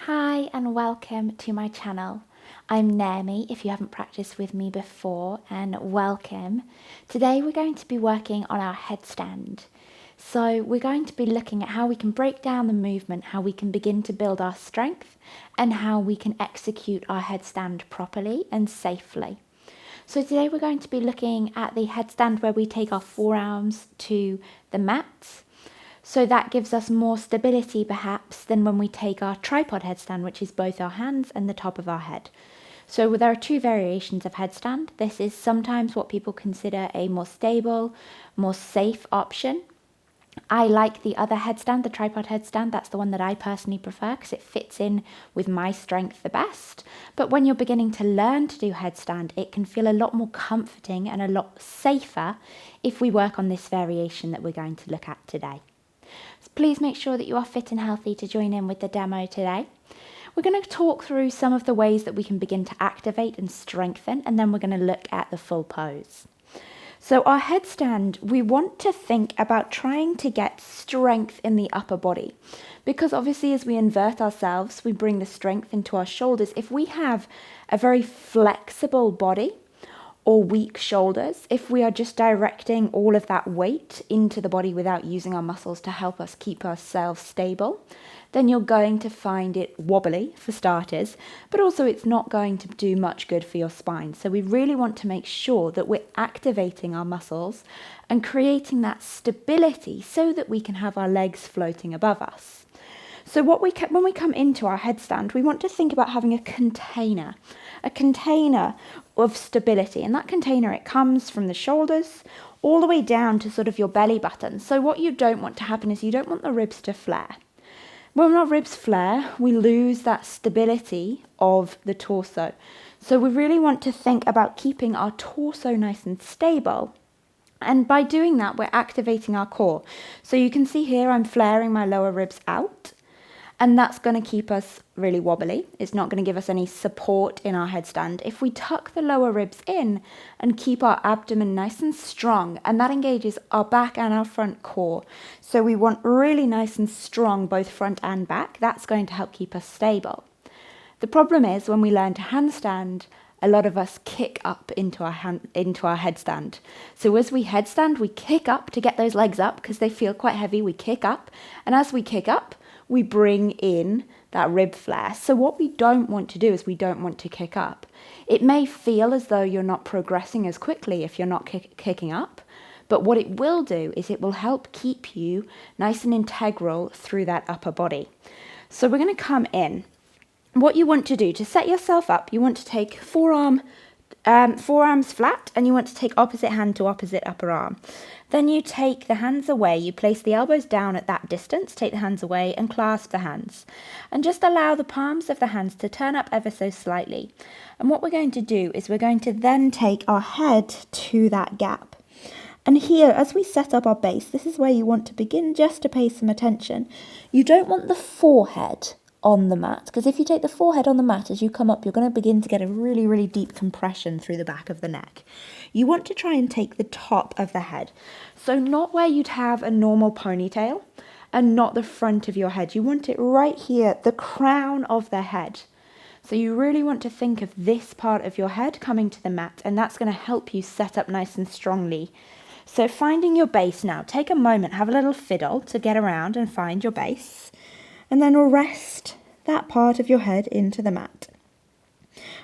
Hi and welcome to my channel. I'm Naomi if you haven't practiced with me before, and welcome. Today we're going to be working on our headstand. So we're going to be looking at how we can break down the movement, how we can begin to build our strength, and how we can execute our headstand properly and safely. So today we're going to be looking at the headstand where we take our forearms to the mat. So that gives us more stability perhaps than when we take our tripod headstand, which is both our hands and the top of our head. So there are two variations of headstand. This is sometimes what people consider a more stable, more safe option. I like the other headstand, the tripod headstand. That's the one that I personally prefer because it fits in with my strength the best. But when you're beginning to learn to do headstand, it can feel a lot more comforting and a lot safer if we work on this variation that we're going to look at today. So please make sure that you are fit and healthy to join in with the demo today. We're going to talk through some of the ways that we can begin to activate and strengthen, and then we're going to look at the full pose. So our headstand, we want to think about trying to get strength in the upper body, because obviously as we invert ourselves, we bring the strength into our shoulders. If we have a very flexible body or weak shoulders, if we are just directing all of that weight into the body without using our muscles to help us keep ourselves stable, then you're going to find it wobbly for starters, but also it's not going to do much good for your spine. So we really want to make sure that we're activating our muscles and creating that stability so that we can have our legs floating above us. So when we come into our headstand, we want to think about having a container of stability. And that container, it comes from the shoulders all the way down to sort of your belly button. So what you don't want to happen is you don't want the ribs to flare. When our ribs flare, we lose that stability of the torso. So we really want to think about keeping our torso nice and stable. And by doing that, we're activating our core. So you can see here, I'm flaring my lower ribs out. And that's going to keep us really wobbly. It's not going to give us any support in our headstand. If we tuck the lower ribs in and keep our abdomen nice and strong, and that engages our back and our front core. So we want really nice and strong, both front and back. That's going to help keep us stable. The problem is when we learn to handstand, a lot of us kick up into our headstand. So as we headstand, we kick up to get those legs up because they feel quite heavy. We kick up, and as we kick up, we bring in that rib flare. So what we don't want to do is we don't want to kick up. It may feel as though you're not progressing as quickly if you're not kicking up, but what it will do is it will help keep you nice and integral through that upper body. So we're going to come in. What you want to do to set yourself up, you want to take forearms flat, and you want to take opposite hand to opposite upper arm. Then you take the hands away, you place the elbows down at that distance, take the hands away and clasp the hands. And just allow the palms of the hands to turn up ever so slightly. And what we're going to do is we're going to then take our head to that gap. And here, as we set up our base, this is where you want to begin just to pay some attention. You don't want the forehead on the mat, because if you take the forehead on the mat as you come up, you're going to begin to get a really, really deep compression through the back of the neck. You want to try and take the top of the head. So not where you'd have a normal ponytail and not the front of your head. You want it right here, the crown of the head. So you really want to think of this part of your head coming to the mat, and that's going to help you set up nice and strongly. So finding your base now, take a moment, have a little fiddle to get around and find your base. And then rest that part of your head into the mat.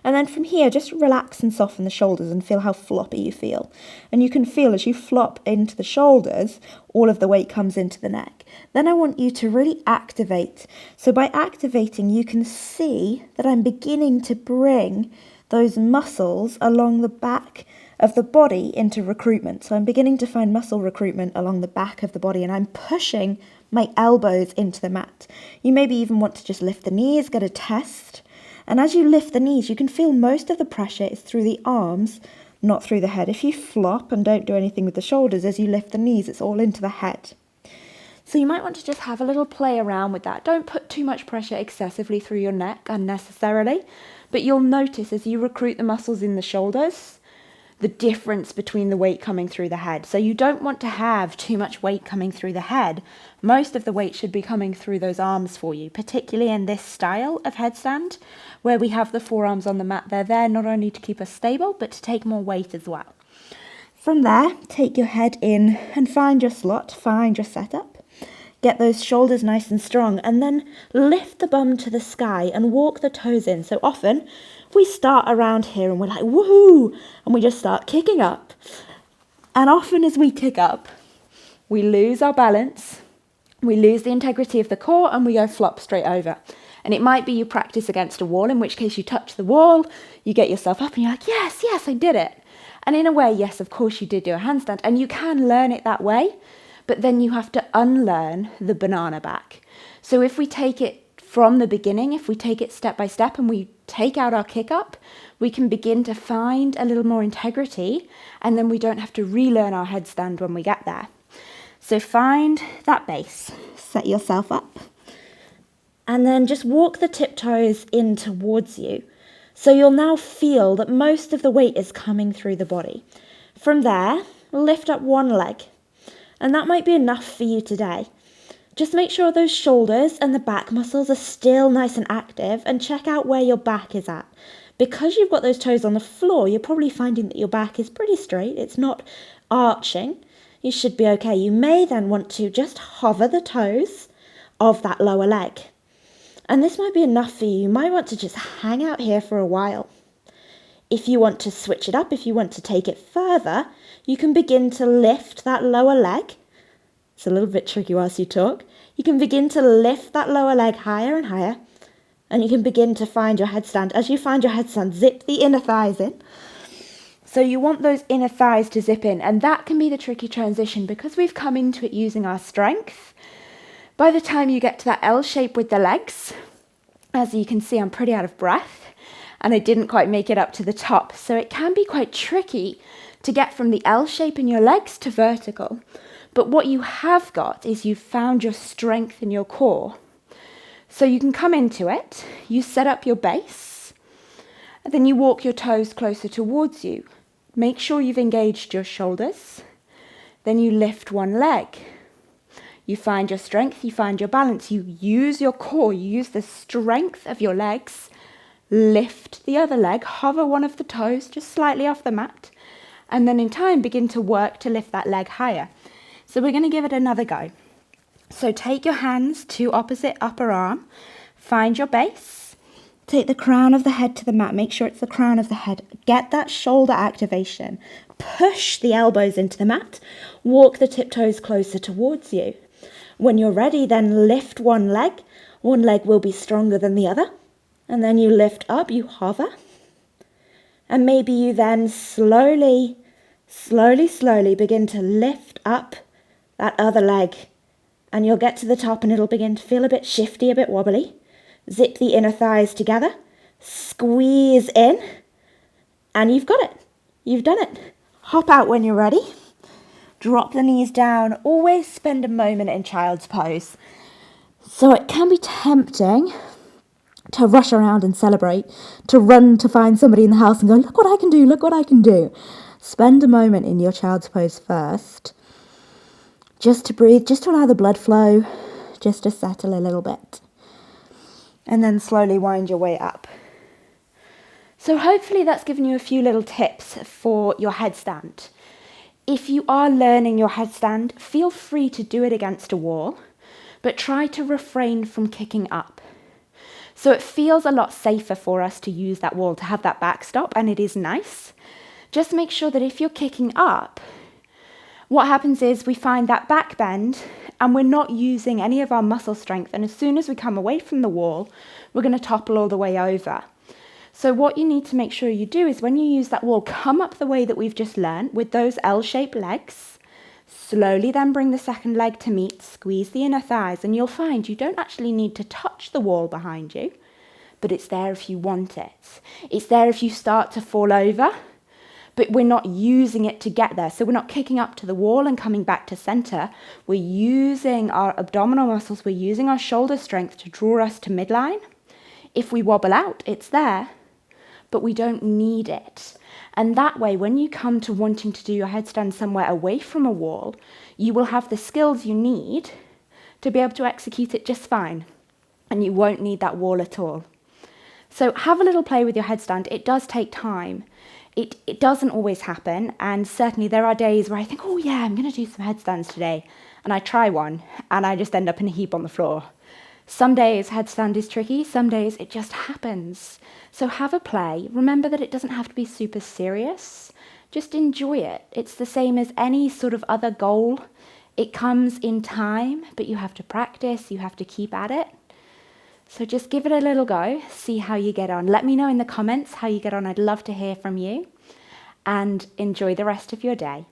And then from here, just relax and soften the shoulders and feel how floppy you feel. And you can feel as you flop into the shoulders, all of the weight comes into the neck. Then I want you to really activate. So by activating, you can see that I'm beginning to bring those muscles along the back of the body into recruitment. So I'm beginning to find muscle recruitment along the back of the body, and I'm pushing my elbows into the mat. You maybe even want to just lift the knees, get a test. And as you lift the knees, you can feel most of the pressure is through the arms, not through the head. If you flop and don't do anything with the shoulders, as you lift the knees, it's all into the head. So you might want to just have a little play around with that. Don't put too much pressure excessively through your neck unnecessarily, but you'll notice as you recruit the muscles in the shoulders, the difference between the weight coming through the head. So you don't want to have too much weight coming through the head. Most of the weight should be coming through those arms for you, particularly in this style of headstand, where we have the forearms on the mat. They're there not only to keep us stable, but to take more weight as well. From there, take your head in and find your slot, find your setup. Get those shoulders nice and strong, and then lift the bum to the sky and walk the toes in. So often we start around here and we're like, woohoo, and we just start kicking up. And often as we kick up, we lose our balance, we lose the integrity of the core, and we go flop straight over. And it might be you practice against a wall, in which case you touch the wall, you get yourself up and you're like, yes, I did it. And in a way, yes, of course you did do a handstand, and you can learn it that way. But then you have to unlearn the banana back. So if we take it from the beginning, if we take it step by step and we take out our kick up, we can begin to find a little more integrity, and then we don't have to relearn our headstand when we get there. So find that base, set yourself up, and then just walk the tiptoes in towards you. So you'll now feel that most of the weight is coming through the body. From there, lift up one leg. And that might be enough for you today. Just make sure those shoulders and the back muscles are still nice and active, and check out where your back is at. Because you've got those toes on the floor, you're probably finding that your back is pretty straight. It's not arching. You should be okay. You may then want to just hover the toes of that lower leg. And this might be enough for you. You might want to just hang out here for a while. If you want to switch it up, if you want to take it further, you can begin to lift that lower leg. It's a little bit tricky whilst you talk. You can begin to lift that lower leg higher and higher, and you can begin to find your headstand. As you find your headstand, zip the inner thighs in. So you want those inner thighs to zip in, and that can be the tricky transition because we've come into it using our strength. By the time you get to that L shape with the legs, as you can see, I'm pretty out of breath. And I didn't quite make it up to the top. So it can be quite tricky to get from the L shape in your legs to vertical. But what you have got is you've found your strength in your core. So you can come into it, you set up your base, and then you walk your toes closer towards you. Make sure you've engaged your shoulders. Then you lift one leg. You find your strength, you find your balance. You use your core, you use the strength of your legs. Lift the other leg, hover one of the toes just slightly off the mat, and then in time begin to work to lift that leg higher. So we're going to give it another go. So take your hands to opposite upper arm, find your base, take the crown of the head to the mat, make sure it's the crown of the head, get that shoulder activation, push the elbows into the mat, walk the tiptoes closer towards you. When you're ready, then lift one leg will be stronger than the other. And then you lift up, you hover. And maybe you then slowly begin to lift up that other leg. And you'll get to the top and it'll begin to feel a bit shifty, a bit wobbly. Zip the inner thighs together. Squeeze in. And you've got it. You've done it. Hop out when you're ready. Drop the knees down. Always spend a moment in child's pose. So it can be tempting to rush around and celebrate, to run to find somebody in the house and go, look what I can do, look what I can do. Spend a moment in your child's pose first, just to breathe, just to allow the blood flow, just to settle a little bit. And then slowly wind your way up. So hopefully that's given you a few little tips for your headstand. If you are learning your headstand, feel free to do it against a wall, but try to refrain from kicking up. So it feels a lot safer for us to use that wall, to have that backstop, and it is nice. Just make sure that if you're kicking up, what happens is we find that back bend and we're not using any of our muscle strength, and as soon as we come away from the wall, we're going to topple all the way over. So what you need to make sure you do is when you use that wall, come up the way that we've just learned with those L-shaped legs. Slowly then bring the second leg to meet, squeeze the inner thighs, and you'll find you don't actually need to touch the wall behind you, but it's there if you want it. It's there if you start to fall over, but we're not using it to get there. So we're not kicking up to the wall and coming back to center. We're using our abdominal muscles, we're using our shoulder strength to draw us to midline. If we wobble out, it's there, but we don't need it. And that way, when you come to wanting to do your headstand somewhere away from a wall, you will have the skills you need to be able to execute it just fine. And you won't need that wall at all. So have a little play with your headstand. It does take time. It doesn't always happen. And certainly there are days where I think, oh yeah, I'm going to do some headstands today. And I try one and I just end up in a heap on the floor. Some days headstand is tricky. Some days it just happens. So have a play. Remember that it doesn't have to be super serious. Just enjoy it. It's the same as any sort of other goal. It comes in time, but you have to practice. You have to keep at it. So just give it a little go, see how you get on. Let me know in the comments how you get on. I'd love to hear from you, and enjoy the rest of your day.